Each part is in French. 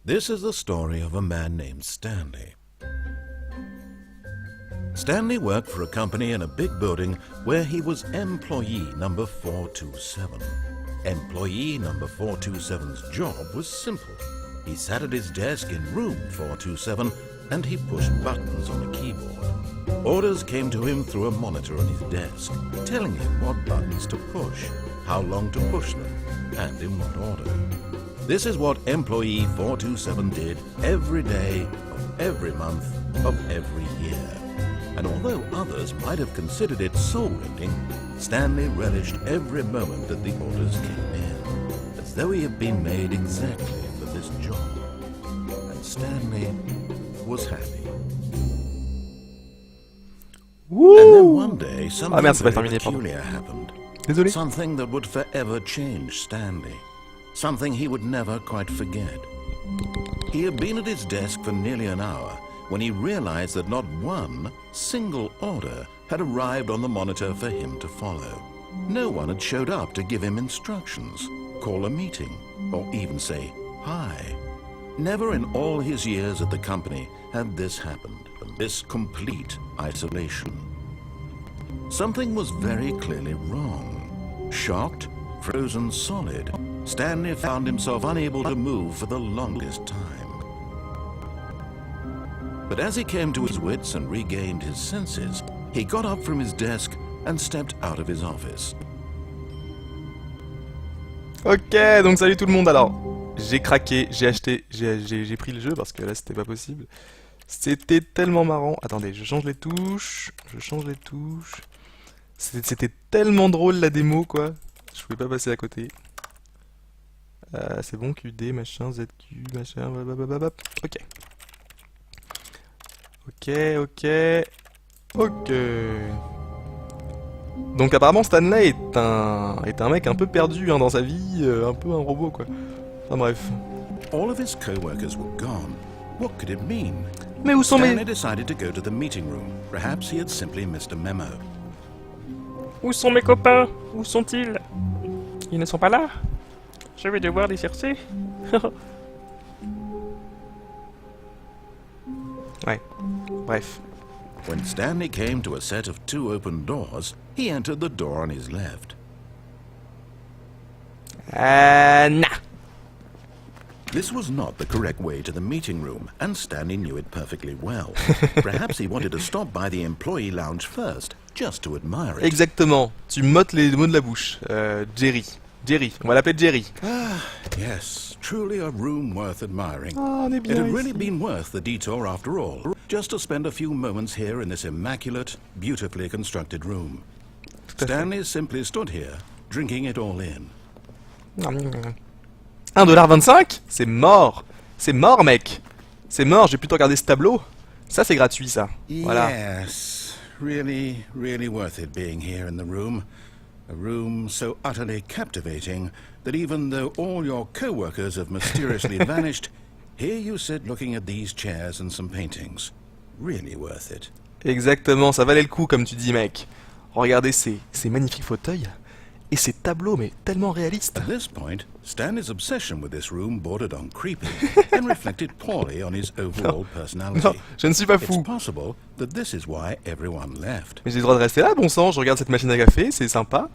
This is the story of a man named Stanley. Stanley worked for a company in a big building where he was employee number 427. Employee number 427's job was simple. He sat at his desk in room 427 and he pushed buttons on a keyboard. Orders came to him through a monitor on his desk, telling him what buttons to push, how long to push them, and in what order. This is what employee 427 did every day of every month of every year. And although others might have considered it soul-rending, Stanley relished every moment that the orders came in, as though he had been made exactly for this job. And Stanley was happy. Woo! And then one day, something very peculiar happened. Désolé. Something that would forever change Stanley. Something he would never quite forget. He had been at his desk for nearly an hour when he realized that not one single order had arrived on the monitor for him to follow. No one had showed up to give him instructions, call a meeting, or even say hi. Never in all his years at the company had this happened, this complete isolation. Something was very clearly wrong. Shocked, frozen solid, Stanley found himself unable to move for the longest time. But as he came to his wits and regained his senses, he got up from his desk and stepped out of his office. Ok, donc salut tout le monde. Alors, j'ai craqué, j'ai acheté, j'ai pris le jeu parce que là c'était pas possible. C'était tellement marrant. Attendez, je change les touches. C'était tellement drôle la démo quoi. Je pouvais pas passer à côté. C'est bon, QD, machin, ZQ, machin, blablabla. Ok. Ok. Donc apparemment Stanley est un mec un peu perdu hein, dans sa vie, un peu un robot quoi. Enfin bref. All of his co-workers were gone. What could it mean? Mais où sont Stanley decided to go to the meeting room. Perhaps he had simply missed a memo. Où sont mes copains? Où sont-ils? Ils ne sont pas là? Je vais devoir les chercher. Ouais. Bref. When Stanley came to a set of 2 open doors, he entered the door on his left. Nah. This was not the correct way to the meeting room, and Stanley knew it perfectly well. Perhaps he wanted to stop by the employee lounge first, just to admire it. Exactement. Tu mottes les mots de la bouche. Jerry. On va l'appeler Jerry. Ah, yes, truly a room worth admiring. Oh, on est bien It had ici. really been worth the detour after all, just to spend a few moments here in this immaculate, beautifully constructed room. Stanley simply stood here, drinking it all in. 1,25 $? C'est mort. C'est mort, mec. C'est mort, j'ai plutôt regardé ce tableau. Ça, c'est gratuit, ça. Voilà. Yes, really, really worth it being here in the room. A room so utterly captivating that even though all your co-workers have mysteriously vanished, here you sit looking at these chairs and some paintings. Really worth it. Exactement, ça valait le coup, comme tu dis, mec. Regardez ces magnifiques fauteuils et ces tableaux, mais tellement réalistes. At this point, Stanley's obsession with this room bordered on creepy and reflected poorly on his overall personality. Non, je ne suis pas It's fou. possible that this is why everyone left. Mais j'ai le droit de rester là, bon sang, je regarde cette machine à café, c'est sympa.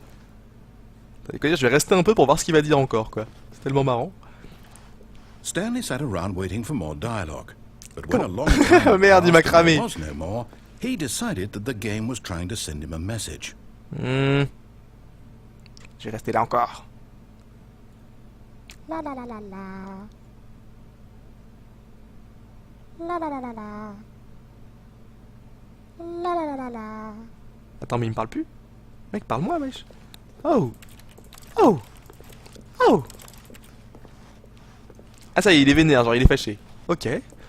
Je vais rester un peu pour voir ce qu'il va dire encore, quoi. C'est tellement marrant. Stanley sat around waiting for more dialogue. But when a long time Merde, il m'a passed and cramé. there was no more, he decided that the game was trying to send him a message. Je vais rester là encore. La la la la la. La la la la la. La la la la la. Attends, mais il me parle plus? Mec, parle-moi, wesh. Oh. Oh. Oh. Ah ça y est, il est vénère, genre il est fâché. Ok,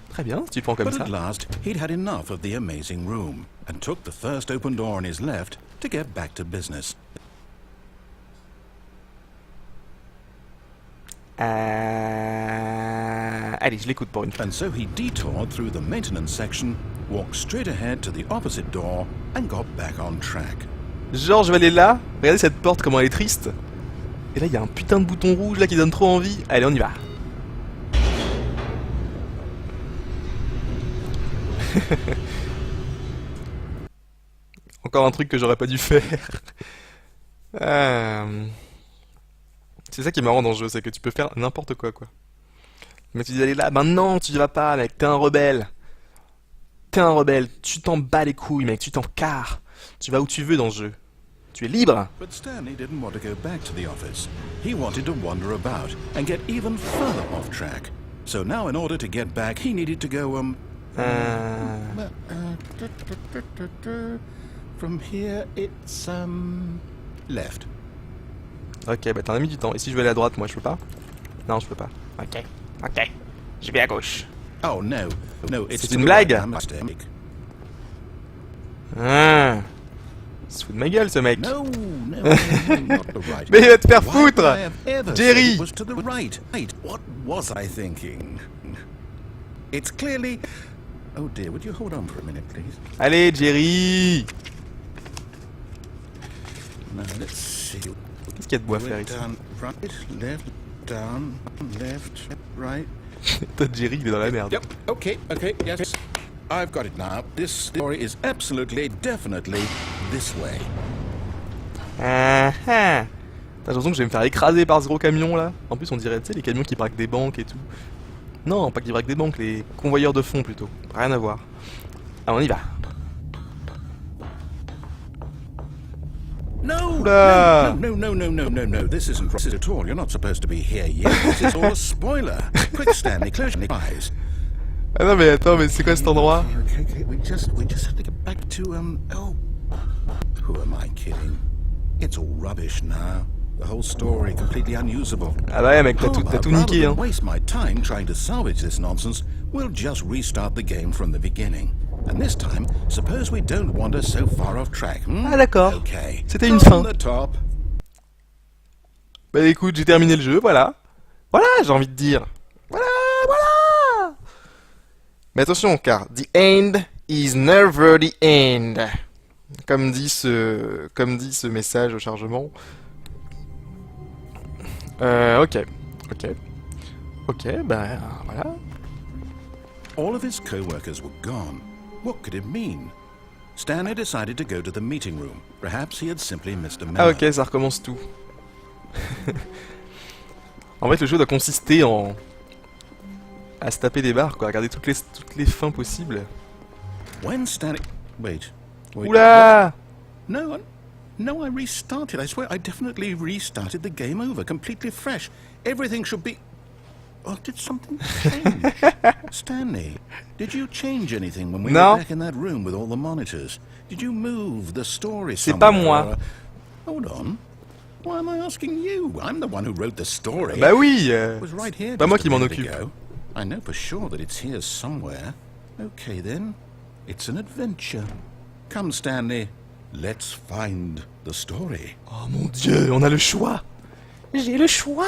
très bien, tu prends comme But ça. at last, he'd had enough of the amazing room and took the first open door on his left to get back to business. Allez, je l'écoute pour une fois. And so he detoured through the maintenance section, walked straight ahead to the opposite door, and got back on track. Genre, je vais aller là. Regardez cette porte, comment elle est triste. Et là, il y a un putain de bouton rouge là qui donne trop envie. Allez, on y va. Encore un truc que j'aurais pas dû faire. C'est ça qui est marrant dans le jeu, c'est que tu peux faire n'importe quoi, quoi. Mais tu dis allez là, maintenant tu y vas pas, mec, t'es un rebelle. T'es un rebelle, tu t'en bats les couilles, mec, tu t'en carres. Tu vas où tu veux dans le jeu. Tu es libre. But Stanley didn't want to go back to the office. He wanted to wander about and get even further off track. So now in order to get back, he needed to go, from here, it's, left. Ok, bah t'en as mis du temps. Et si je vais aller à droite, moi, je peux pas? Non, je peux pas. Ok, ok. Je vais à gauche. Oh no, no, it's C'est to une the blague. right, I must admit. Il se fout de ma gueule, ce mec. No, no, not the right. Mais il va te faire Why foutre, would I have ever Jerry. said it was to the right? Wait, what was I thinking? It's clearly... Oh dear, would you hold on for a minute, please? Allez, Jerry. Now, let's see. Qu'est-ce qu'il y a de beau à faire ici? Down, down, left, right. Toi, Jerry, il est dans la merde. Yep, okay, yes. I've got it now. This story is absolutely, definitely this way. T'as l'impression que je vais me faire écraser par ce gros camion là? En plus, on dirait, tu sais, les camions qui braquent des banques et tout. Non, pas qui braquent des banques, les convoyeurs de fonds plutôt. Rien à voir. Ah, on y va. No, Oula. no. This isn't process at all. You're not supposed to be here yet. This is all a spoiler. Quick, Stanley, close your eyes. Ah non, mais attends, mais c'est quoi cet endroit? Okay. We just have to get back to, oh. Who am I kidding? It's all rubbish now. The whole story completely unusable. Ah bah ouais, mec, t'as tout niqué, hein. Waste my time trying to salvage this nonsense. We'll just restart the game from the beginning. And this time, suppose we don't wander so far off track. Ah d'accord. Okay. C'était une From fin. the top. Bah écoute, j'ai terminé le jeu, voilà. Voilà, j'ai envie de dire. Voilà. Mais attention, car the end is never the end. Comme dit ce message au chargement. Ok, bah voilà. All of his co-workers were gone. What could it mean? Stanley decided to go to the meeting room. Perhaps he had simply missed a memo. Ah ok, ça recommence tout. En fait, le jeu doit consister à se taper des barres, quoi, à regarder toutes les fins possibles. When Stanley... Wait. Oula! No, I restarted. I swear I definitely restarted the game over, completely fresh. Everything should be... Oh, did something change? Stanley, did you change anything when we No. were back in that room with all the monitors? Did you move the story C'est somewhere? pas moi. or- Hold on. Why am I asking you? I'm the one who wrote the story. Bah oui! It was right here pas moi just qui a m'en minute occupe. ago. I know for sure that it's here somewhere. Okay then, it's an adventure. Come, Stanley, let's find the story. Oh mon dieu, on a le choix! J'ai le choix!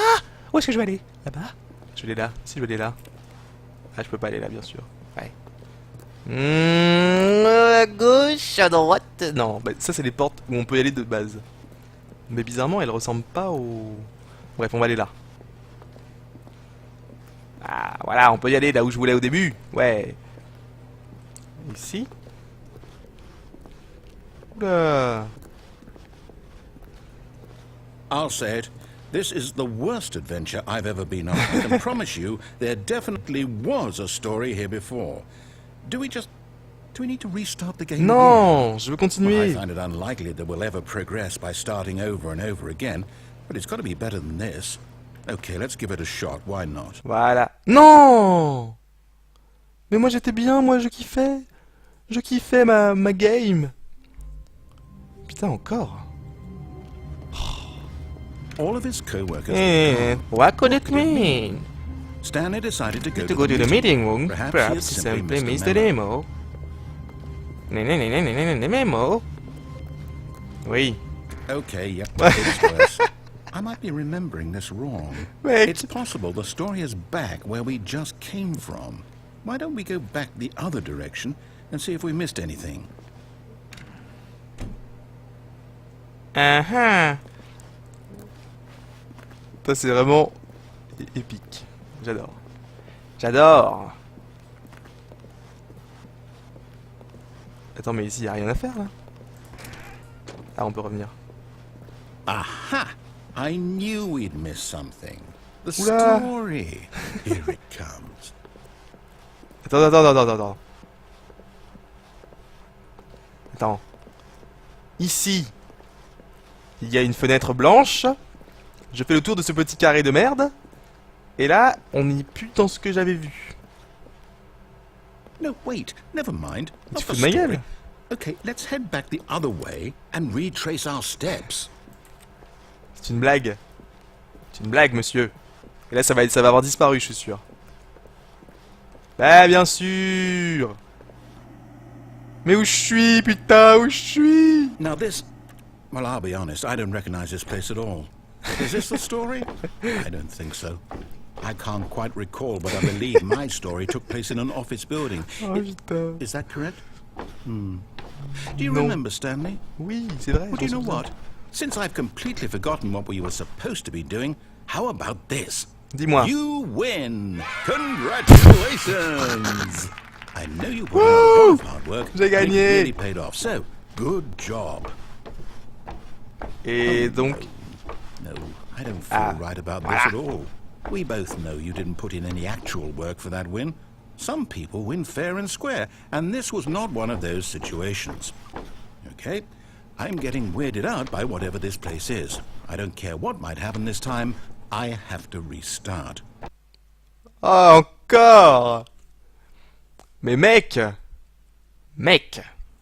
Où est-ce que je vais aller? Là-bas? Je vais aller là. Si je vais aller là. Ah, je peux pas aller là, bien sûr. Ouais. À gauche, à droite. Non, bah, ça c'est les portes où on peut y aller de base. Mais bizarrement, elles ressemblent pas au... Bref, on va aller là. Ah, voilà, on peut y aller là où je voulais au début. Ouais. Ici. Oula. I'll say it. This is the worst adventure I've ever been on. I can promise you there definitely was a story here before. Do we need to restart the game Non, je veux again? Well, I continuer. find it unlikely that we'll ever progress by starting over and over again, but it's got to be better than this. Okay, let's give it a shot. Why not? Voilà. Non! Mais moi j'étais bien, moi je kiffais. Je kiffais ma game. Putain, encore. All of his co-workers What could it mean? Stanley decided to go To go to the meeting room, Perhaps perhaps he he had simply simply missed missed the a demo. Memo. Oui. Okay, yep, it's worse. I might be remembering this wrong. Mec. It's possible the story is back where we just came from. Why don't we go back the other direction and see if we missed anything? Ça c'est vraiment épique. J'adore. J'adore. Attends, mais ici, y a rien à faire, là. Ah, on peut revenir. Aha! I knew we'd miss something. The Oula. story. Here it comes. Attends. Attends. Ici, il y a une fenêtre blanche. Je fais le tour de ce petit carré de merde. Et là, on n'est plus dans ce que j'avais vu. No, wait. Never mind. Tu Not fous the de ma story. gueule? Okay, let's head back the other way and retrace our steps. C'est une blague. C'est une blague, monsieur. Et là, ça va avoir disparu, je suis sûr. Bah, bien sûr. Mais où je suis, putain, où je suis? Now this... Well, I'll be honest, I don't recognize this place at all. Is this the story? I don't think so. I can't quite recall, but I believe my story took place in an office building. Oh, putain. Is that correct? Do you No. remember, Stanley? Oui, c'est vrai. Well, do you je know m'en what? Since I've completely forgotten what we were supposed to be doing, how about this? souviens. Dis-moi. You win! Congratulations! I know you put out a lot of hard work. J'ai It gagné. really paid off. So, good job. Et donc... No, I don't feel right about this voilà. at all. We both know you didn't put in any actual work for that win. Some people win fair and square, and this was not one of those situations. Okay? I'm getting weirded out by whatever this place is. I don't care what might happen this time. I have to restart. Oh, encore. Mais mec.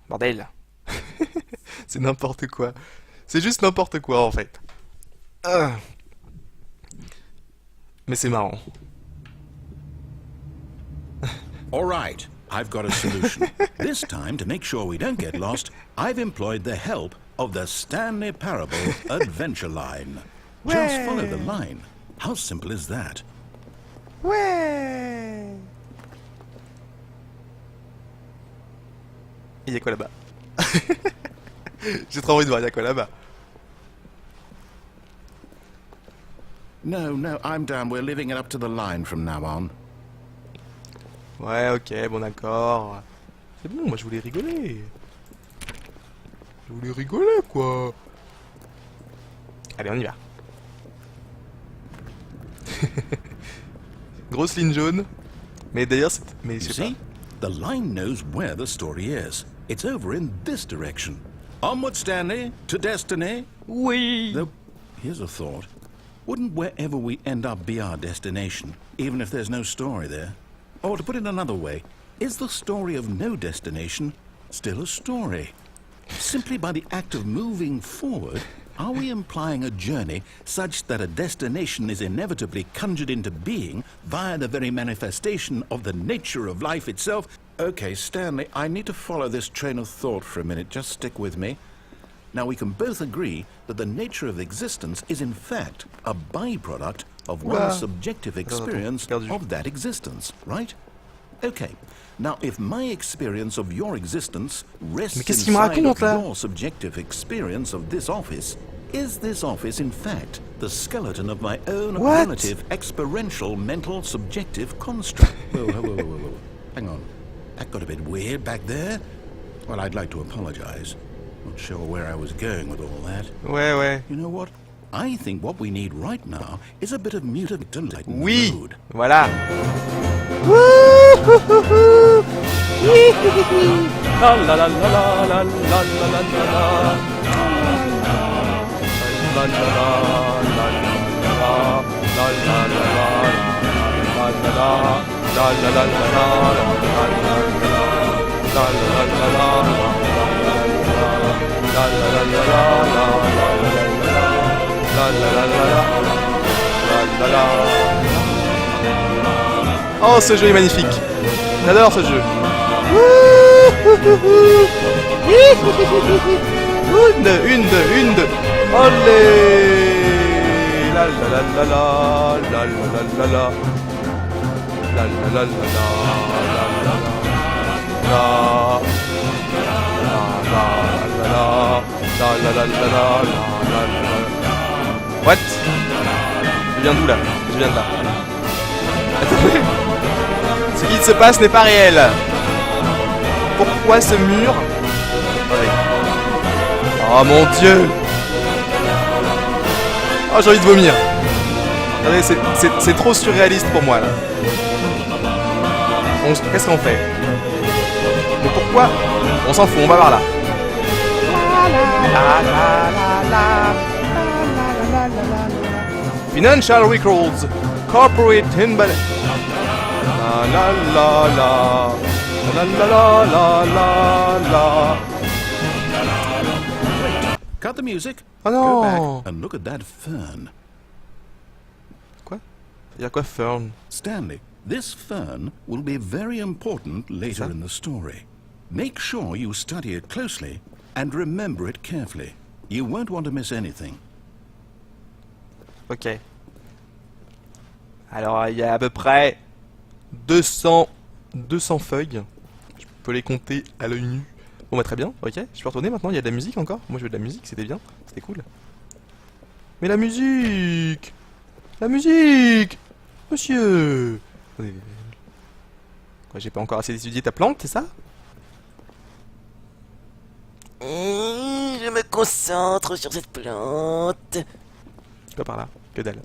Bordel. C'est n'importe quoi. C'est juste n'importe quoi, en fait. Mais c'est marrant. All right, I've got a solution. This time, to make sure we don't get lost, I've employed the help of the Stanley Parable Adventure Line. Just follow the line. How simple is that? Ouais. Il y a quoi là-bas? J'ai trop envie de voir, il y a quoi là-bas? No, I'm down. We're living it up to the line from now on. Ouais, ok, bon d'accord. C'est bon, moi je voulais rigoler. Quoi. Allez, on y va. Grosse ligne jaune. Mais d'ailleurs, c'est... Mais je You sais see? The line knows where the story is. It's over in this direction. Onward, Stanley, to destiny. Oui. Though, here's a thought. Wouldn't wherever we end up be our destination, even if there's no story there? Or to put it another way, is the story of no destination still a story? Simply by the act of moving forward, are we implying a journey such that a destination is inevitably conjured into being via the very manifestation of the nature of life itself? Okay, Stanley, I need to follow this train of thought for a minute. Just stick with me. Now, we can both agree that the nature of existence is in fact a byproduct of one's subjective experience of that existence, right? Okay. Now, if my experience of your existence rests qu'est-ce qu'il me inside of raconte, là? your subjective experience of this office, is this office in fact the skeleton of my own What? relative experiential mental subjective construct? Whoa. Hang on. That got a bit weird back there. Well, I'd like to apologize. Not sure where I was going with all that. Ouais. You know what? I think what we need right now is a bit of music to lighten the Oui. mood. Voilà. La la la la la la la la la la. Oh, ce jeu est magnifique. J'adore ce jeu. Une, deux. Olé. La la la la la la la la la. La la la la la la la. What? Je viens d'où là? Je viens de là. Attendez. Ce qui se passe n'est pas réel. Pourquoi ce mur Oh mon dieu! Oh, j'ai envie de vomir! Regardez, c'est trop surréaliste pour moi là. Qu'est-ce qu'on fait? Mais pourquoi? On s'en fout, on va voir là. Financial records, corporate invalid. La la la la la la la la la. Cut the music. Oh Go non! back and look at that fern. Quoi? Il y a quoi, Fern? Stanley, this fern will be very important later in the story. Make sure you study it closely and remember it carefully. You won't want to miss anything. Ok. Alors, il y a à peu près 200 feuilles. Je peux les compter à l'œil nu. Bon bah très bien, ok. Je peux retourner maintenant, il y a de la musique encore. Moi je veux de la musique, c'était bien, c'était cool. Mais la musique! La musique! Monsieur! Attendez. Quoi, j'ai pas encore assez étudié ta plante, c'est ça? Je me concentre sur cette plante. Quoi par là? Que dalle.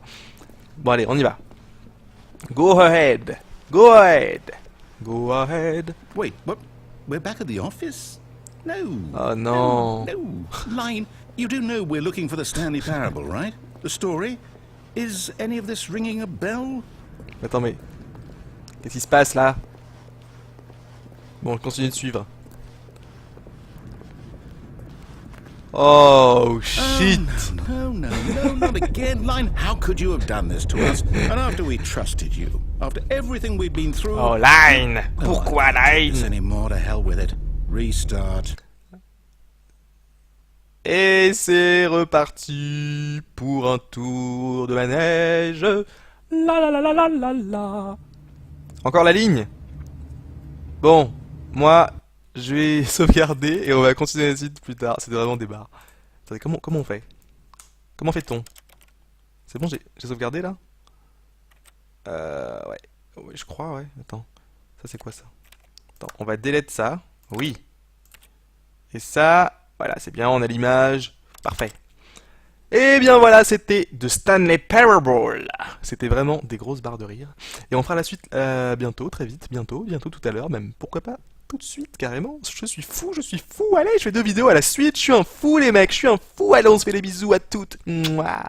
Bon allez, on y va. Go ahead! Go ahead! Go ahead! Wait, what? We're back at the office? No. Oh no. No. Line, you do know we're looking for the Stanley Parable, right? The story? Is any of this ringing a bell? Attends mais... Qu'est-ce qui se passe là? Bon, on continue de suivre. Oh shit! No, not again. Line, how could you have done this to us? And after we trusted you, after everything we've been through... Oh, Line! No, Pourquoi I can't do this Line? anymore, to hell with it. Restart. Et c'est reparti pour un tour de manège. La la la la la la la. Encore la ligne. Bon, moi, je vais sauvegarder et on va continuer la suite plus tard. C'est vraiment des barres. Attendez, comment on fait? Comment fait-on? C'est bon, j'ai sauvegardé là? Ouais. Ouais, je crois, ouais. Attends. Ça, c'est quoi ça? Attends, on va delete ça. Oui. Et ça, voilà, c'est bien, on a l'image. Parfait. Et bien voilà, c'était de Stanley Parable. C'était vraiment des grosses barres de rire. Et on fera la suite bientôt, très vite, bientôt tout à l'heure, même pourquoi pas tout de suite, carrément. Je suis fou, allez, je fais 2 vidéos à la suite, je suis un fou les mecs, je suis un fou, allez, on se fait des bisous à toutes. Mouah.